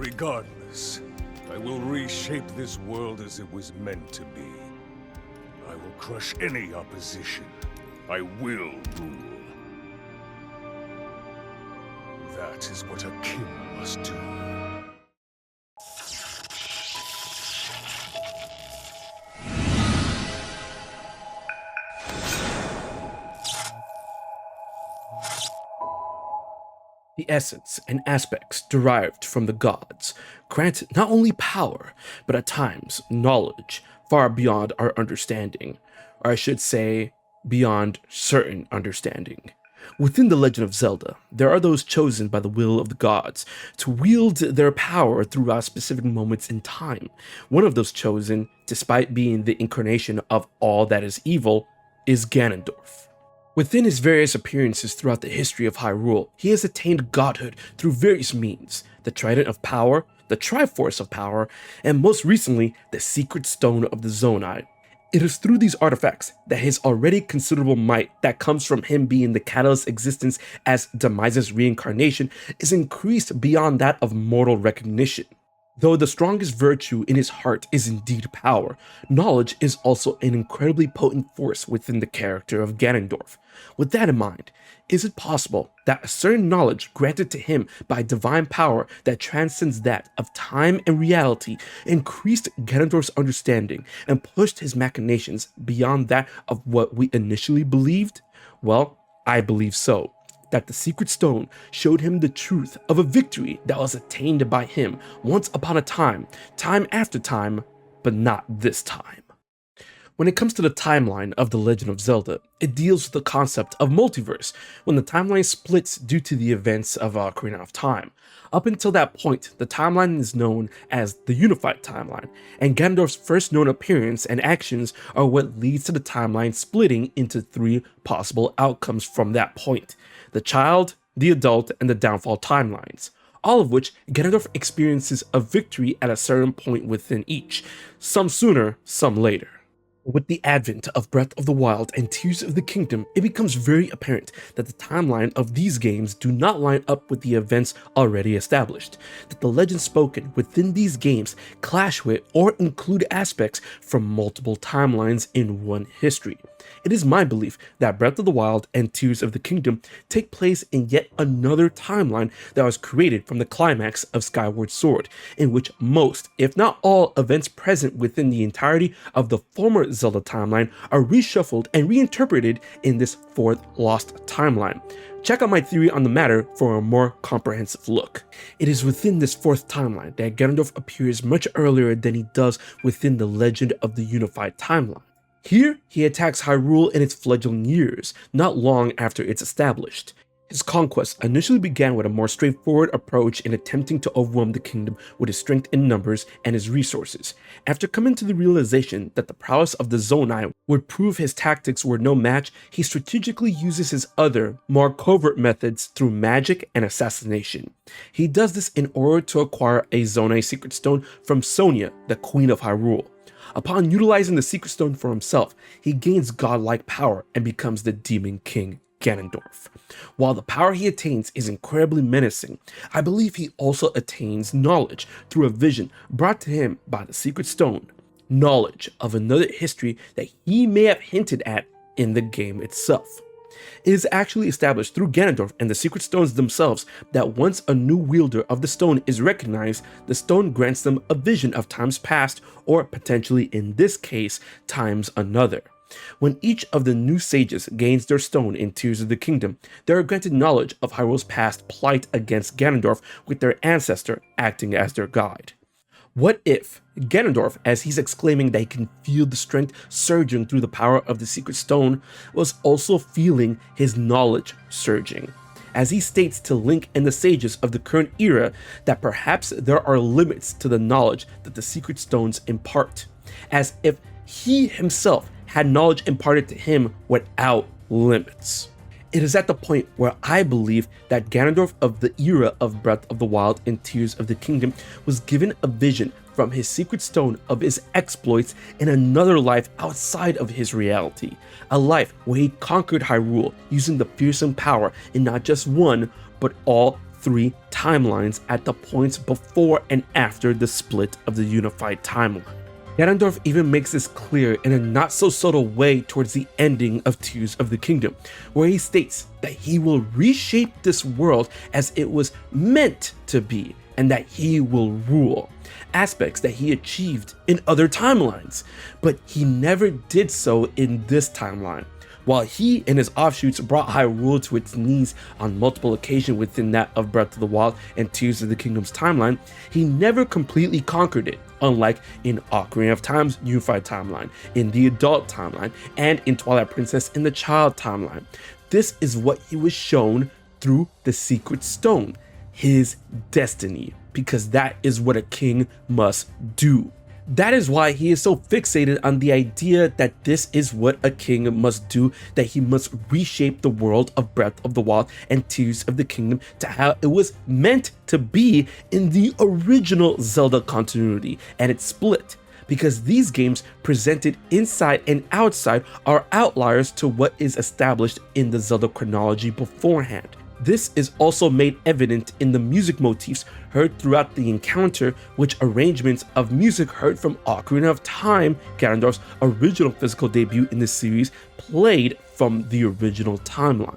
Regardless, I will reshape this world as it was meant to be. I will crush any opposition. I will rule. That is what a king must do. The essence and aspects derived from the gods grant not only power, but at times knowledge far beyond our understanding, or I should say, beyond certain understanding. Within the Legend of Zelda, there are those chosen by the will of the gods to wield their power throughout specific moments in time. One of those chosen, despite being the incarnation of all that is evil, is Ganondorf. Within his various appearances throughout the history of Hyrule, he has attained godhood through various means: the Trident of Power, the Triforce of Power, and most recently, the Secret Stone of the Zonai. It is through these artifacts that his already considerable might that comes from him being the catalyst's existence as Demise's reincarnation is increased beyond that of mortal recognition. Though the strongest virtue in his heart is indeed power, knowledge is also an incredibly potent force within the character of Ganondorf. With that in mind, is it possible that a certain knowledge granted to him by divine power that transcends that of time and reality increased Ganondorf's understanding and pushed his machinations beyond that of what we initially believed? Well, I believe so. That the Secret Stone showed him the truth of a victory that was attained by him once upon a time, time after time, but not this time. When it comes to the timeline of The Legend of Zelda, it deals with the concept of multiverse, when the timeline splits due to the events of Ocarina of Time. Up until that point, the timeline is known as the Unified Timeline, and Ganondorf's first known appearance and actions are what leads to the timeline splitting into three possible outcomes from that point: the child, the adult, and the downfall timelines, all of which Ganondorf experiences a victory at a certain point within each, some sooner, some later. With the advent of Breath of the Wild and Tears of the Kingdom, it becomes very apparent that the timeline of these games do not line up with the events already established, that the legends spoken within these games clash with or include aspects from multiple timelines in one history. It is my belief that Breath of the Wild and Tears of the Kingdom take place in yet another timeline that was created from the climax of Skyward Sword, in which most, if not all, events present within the entirety of the former Zelda timeline are reshuffled and reinterpreted in this fourth lost timeline. Check out my theory on the matter for a more comprehensive look. It is within this fourth timeline that Ganondorf appears much earlier than he does within the Legend of the Unified Timeline. Here, he attacks Hyrule in its fledgling years, not long after it's established. His conquest initially began with a more straightforward approach in attempting to overwhelm the kingdom with his strength in numbers and his resources. After coming to the realization that the prowess of the Zonai would prove his tactics were no match, he strategically uses his other, more covert methods through magic and assassination. He does this in order to acquire a Zonai Secret Stone from Sonia, the Queen of Hyrule. Upon utilizing the Secret Stone for himself, he gains godlike power and becomes the Demon King Ganondorf. While the power he attains is incredibly menacing, I believe he also attains knowledge through a vision brought to him by the Secret Stone, knowledge of another history that he may have hinted at in the game itself. It is actually established through Ganondorf and the Secret Stones themselves that once a new wielder of the stone is recognized, the stone grants them a vision of times past, or potentially in this case, times another. When each of the new sages gains their stone in Tears of the Kingdom, they are granted knowledge of Hyrule's past plight against Ganondorf, with their ancestor acting as their guide. What if Ganondorf, as he's exclaiming that he can feel the strength surging through the power of the Secret Stone, was also feeling his knowledge surging, as he states to Link and the sages of the current era that perhaps there are limits to the knowledge that the Secret Stones impart, as if he himself had knowledge imparted to him without limits. It is at the point where I believe that Ganondorf of the era of Breath of the Wild and Tears of the Kingdom was given a vision from his Secret Stone of his exploits in another life outside of his reality, a life where he conquered Hyrule using the fearsome power in not just one, but all 3 timelines at the points before and after the split of the unified timeline. Ganondorf even makes this clear in a not so subtle way towards the ending of Tears of the Kingdom, where he states that he will reshape this world as it was meant to be, and that he will rule, aspects that he achieved in other timelines, but he never did so in this timeline. While he and his offshoots brought Hyrule to its knees on multiple occasions within that of Breath of the Wild and Tears of the Kingdom's timeline, he never completely conquered it, unlike in Ocarina of Time's unified timeline, in the adult timeline, and in Twilight Princess in the child timeline. This is what he was shown through the Secret Stone, his destiny, because that is what a king must do. That is why he is so fixated on the idea that this is what a king must do, that he must reshape the world of Breath of the Wild and Tears of the Kingdom to how it was meant to be in the original Zelda continuity, and its split. Because these games presented inside and outside are outliers to what is established in the Zelda chronology beforehand. This is also made evident in the music motifs heard throughout the encounter, which arrangements of music heard from Ocarina of Time, Ganondorf's original physical debut in the series, played from the original timeline.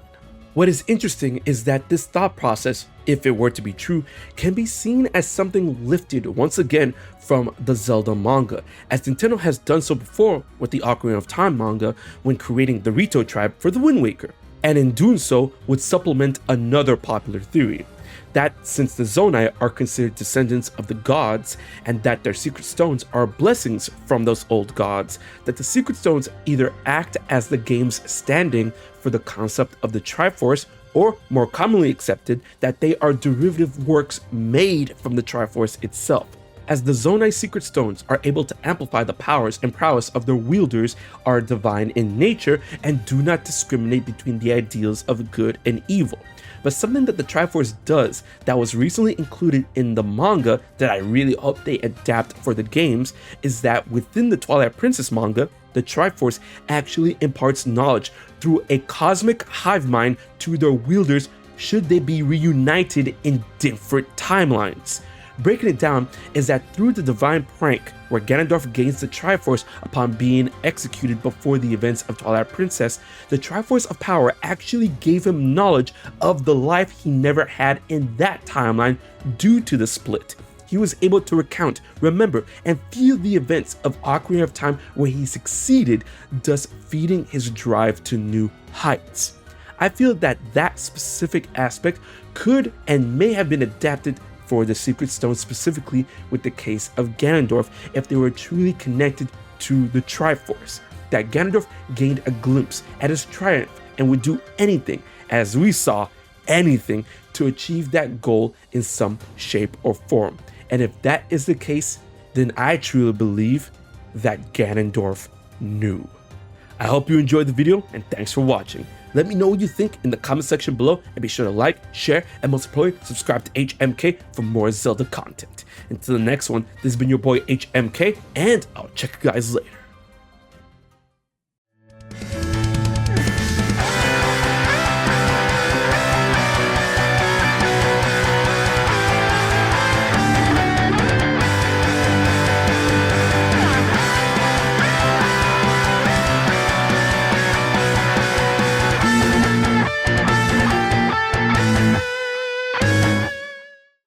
What is interesting is that this thought process, if it were to be true, can be seen as something lifted once again from the Zelda manga, as Nintendo has done so before with the Ocarina of Time manga when creating the Rito tribe for the Wind Waker, and in doing so would supplement another popular theory, that since the Zonai are considered descendants of the gods and that their secret stones are blessings from those old gods, that the secret stones either act as the game's standing for the concept of the Triforce, or more commonly accepted, that they are derivative works made from the Triforce itself, as the Zonai secret stones are able to amplify the powers and prowess of their wielders, are divine in nature, and do not discriminate between the ideals of good and evil. But something that the Triforce does that was recently included in the manga that I really hope they adapt for the games is that within the Twilight Princess manga, the Triforce actually imparts knowledge through a cosmic hive mind to their wielders should they be reunited in different timelines. Breaking it down is that through the divine prank where Ganondorf gains the Triforce upon being executed before the events of Twilight Princess, the Triforce of Power actually gave him knowledge of the life he never had in that timeline due to the split. He was able to recount, remember, and feel the events of Ocarina of Time where he succeeded, thus feeding his drive to new heights. I feel that that specific aspect could and may have been adapted for the Secret Stone, specifically with the case of Ganondorf, if they were truly connected to the Triforce, that Ganondorf gained a glimpse at his triumph and would do anything, as we saw, anything to achieve that goal in some shape or form. And if that is the case, then I truly believe that Ganondorf knew. I hope you enjoyed the video, and thanks for watching. Let me know what you think in the comment section below, and be sure to like, share, and most importantly, subscribe to HMK for more Zelda content. Until the next one, this has been your boy HMK, and I'll check you guys later.